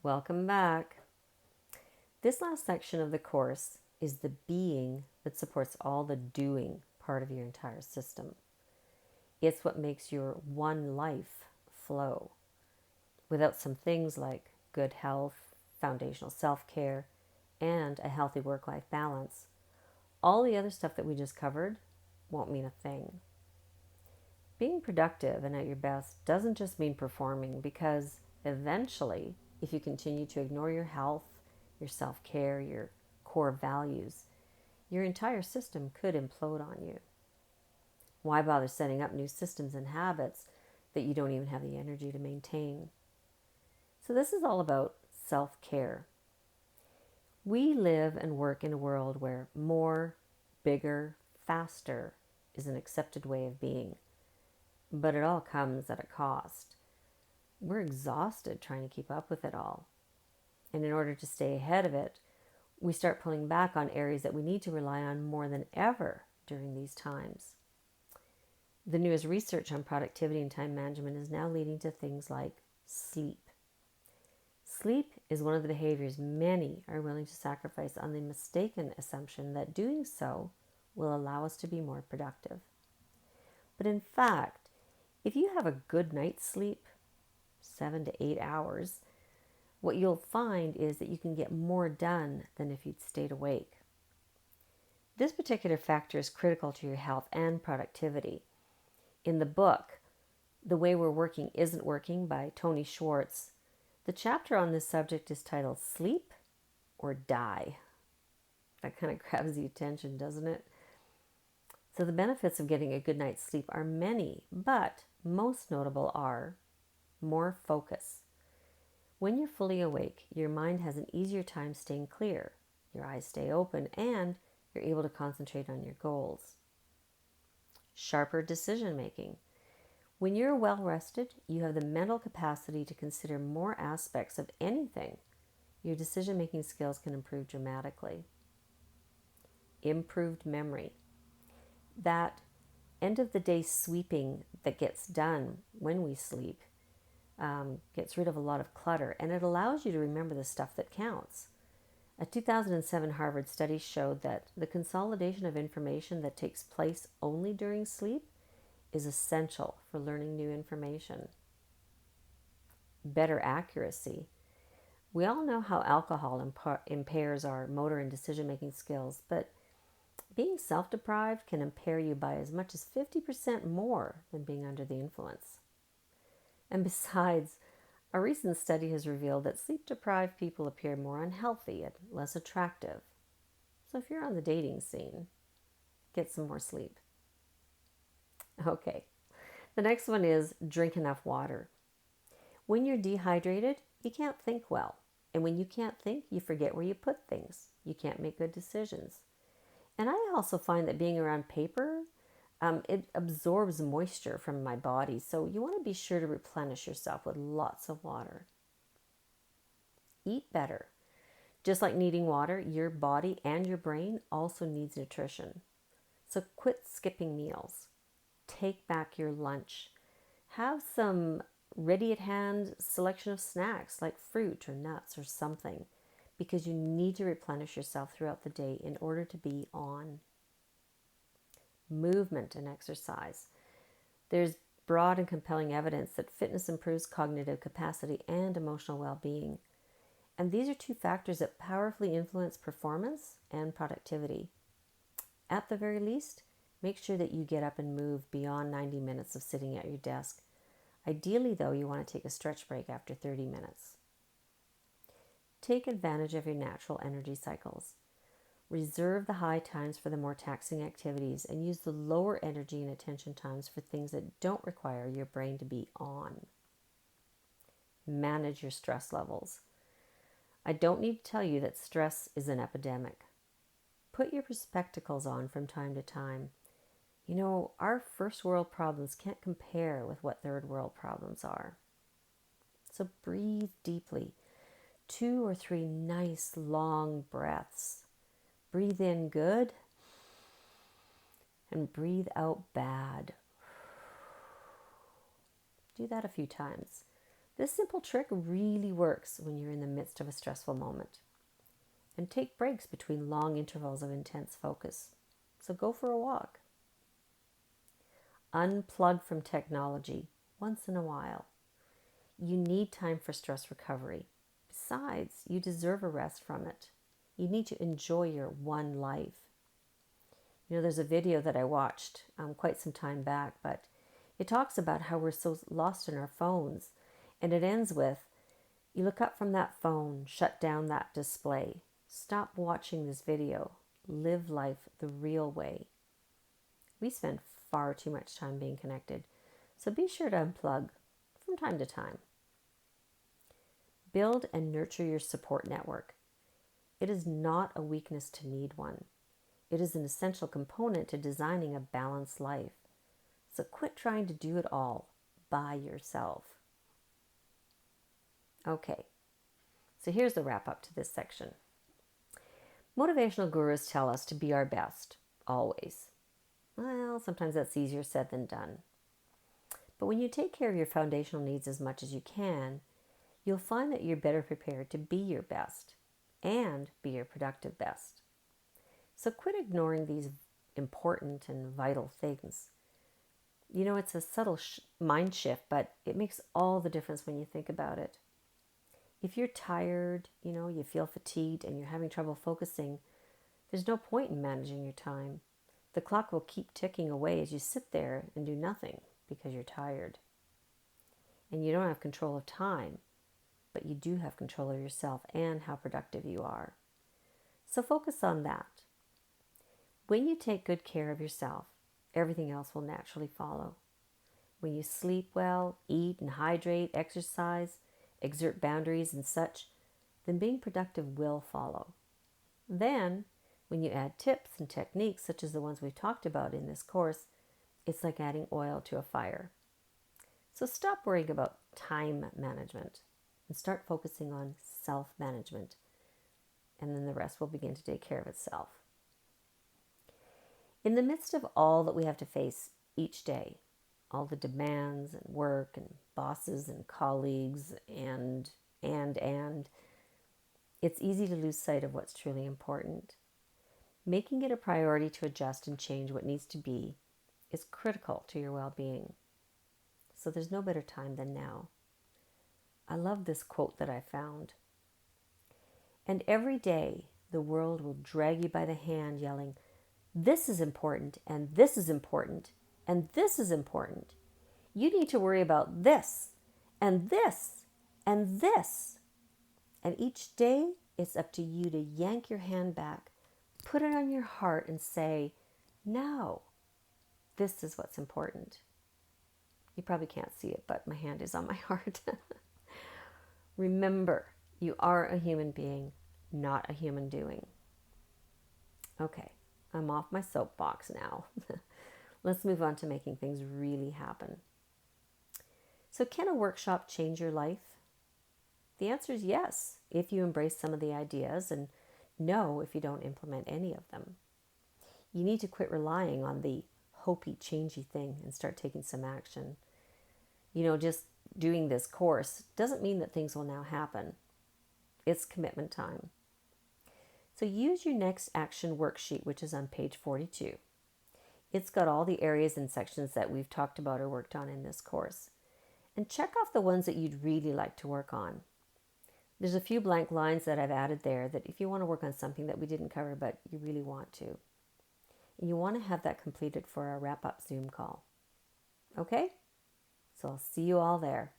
Welcome back. This last section of the course is the being that supports all the doing part of your entire system. It's what makes your one life flow. Without some things like good health, foundational self-care, and a healthy work-life balance, all the other stuff that we just covered won't mean a thing. Being productive and at your best doesn't just mean performing, because eventually, if you continue to ignore your health, your self-care, your core values, your entire system could implode on you. Why bother setting up new systems and habits that you don't even have the energy to maintain? So this is all about self-care. We live and work in a world where more, bigger, faster is an accepted way of being. But it all comes at a cost. We're exhausted trying to keep up with it all. And in order to stay ahead of it, we start pulling back on areas that we need to rely on more than ever during these times. The newest research on productivity and time management is now leading to things like sleep. Sleep is one of the behaviors many are willing to sacrifice on the mistaken assumption that doing so will allow us to be more productive. But in fact, if you have a good night's sleep, 7 to 8 hours, what you'll find is that you can get more done than if you'd stayed awake. This particular factor is critical to your health and productivity. In the book, The Way We're Working Isn't Working by Tony Schwartz, the chapter on this subject is titled Sleep or Die. That kind of grabs the attention, doesn't it? So the benefits of getting a good night's sleep are many, but most notable are more focus. When you're fully awake, your mind has an easier time staying clear, your eyes stay open, and you're able to concentrate on your goals. Sharper decision making. When you're well rested, you have the mental capacity to consider more aspects of anything. Your decision making skills can improve dramatically. Improved memory. That end of the day sweeping that gets done when we sleep gets rid of a lot of clutter, and it allows you to remember the stuff that counts. A 2007 Harvard study showed that the consolidation of information that takes place only during sleep is essential for learning new information. Better accuracy. We all know how alcohol impairs our motor and decision-making skills, but being self-deprived can impair you by as much as 50% more than being under the influence. And besides, a recent study has revealed that sleep-deprived people appear more unhealthy and less attractive. So if you're on the dating scene, get some more sleep. Okay, the next one is drink enough water. When you're dehydrated, you can't think well. And when you can't think, you forget where you put things. You can't make good decisions. And I also find that being around paper, it absorbs moisture from my body. So you want to be sure to replenish yourself with lots of water. Eat better. Just like needing water, your body and your brain also needs nutrition. So quit skipping meals. Take back your lunch. Have some ready at hand selection of snacks like fruit or nuts or something, because you need to replenish yourself throughout the day in order to be on. Movement and exercise. There's broad and compelling evidence that fitness improves cognitive capacity and emotional well-being. And these are two factors that powerfully influence performance and productivity. At the very least, make sure that you get up and move beyond 90 minutes of sitting at your desk. Ideally, though, you want to take a stretch break after 30 minutes. Take advantage of your natural energy cycles. Reserve the high times for the more taxing activities and use the lower energy and attention times for things that don't require your brain to be on. Manage your stress levels. I don't need to tell you that stress is an epidemic. Put your spectacles on from time to time. You know, our first world problems can't compare with what third world problems are. So breathe deeply. 2 or 3 nice long breaths. Breathe in good and breathe out bad. Do that a few times. This simple trick really works when you're in the midst of a stressful moment. And take breaks between long intervals of intense focus. So go for a walk. Unplug from technology once in a while. You need time for stress recovery. Besides, you deserve a rest from it. You need to enjoy your one life. You know, there's a video that I watched quite some time back, but it talks about how we're so lost in our phones. And it ends with, you look up from that phone, shut down that display. Stop watching this video. Live life the real way. We spend far too much time being connected, so be sure to unplug from time to time. Build and nurture your support network. It is not a weakness to need one. It is an essential component to designing a balanced life. So quit trying to do it all by yourself. Okay, so here's the wrap up to this section. Motivational gurus tell us to be our best, always. Well, sometimes that's easier said than done. But when you take care of your foundational needs as much as you can, you'll find that you're better prepared to be your best and be your productive best. So quit ignoring these important and vital things. You know, it's a subtle mind shift, but it makes all the difference when you think about it. If you're tired, you feel fatigued and you're having trouble focusing, there's no point in managing your time. The clock will keep ticking away as you sit there and do nothing because you're tired. And you don't have control of time, but you do have control of yourself and how productive you are. So focus on that. When you take good care of yourself, everything else will naturally follow. When you sleep well, eat and hydrate, exercise, exert boundaries and such, then being productive will follow. Then, when you add tips and techniques such as the ones we've talked about in this course, it's like adding oil to a fire. So stop worrying about time management and start focusing on self-management, and then the rest will begin to take care of itself. In the midst of all that we have to face each day, all the demands and work and bosses and colleagues and it's easy to lose sight of what's truly important. Making it a priority to adjust and change what needs to be is critical to your well-being. So there's no better time than now. I love this quote that I found. And every day the world will drag you by the hand yelling, "This is important, and this is important, and this is important. You need to worry about this, and this, and this." And each day, it's up to you to yank your hand back, put it on your heart, and say, "No, this is what's important." You probably can't see it, but my hand is on my heart. Remember, you are a human being, not a human doing. Okay, I'm off my soapbox now. Let's move on to making things really happen. So can a workshop change your life? The answer is yes, if you embrace some of the ideas, and no if you don't implement any of them. You need to quit relying on the hopey, changey thing and start taking some action. Just doing this course doesn't mean that things will now happen. It's commitment time. So use your next action worksheet, which is on page 42. It's got all the areas and sections that we've talked about or worked on in this course. And check off the ones that you'd really like to work on. There's a few blank lines that I've added there that if you want to work on something that we didn't cover but you really want to. And you want to have that completed for our wrap-up Zoom call. Okay? So I'll see you all there.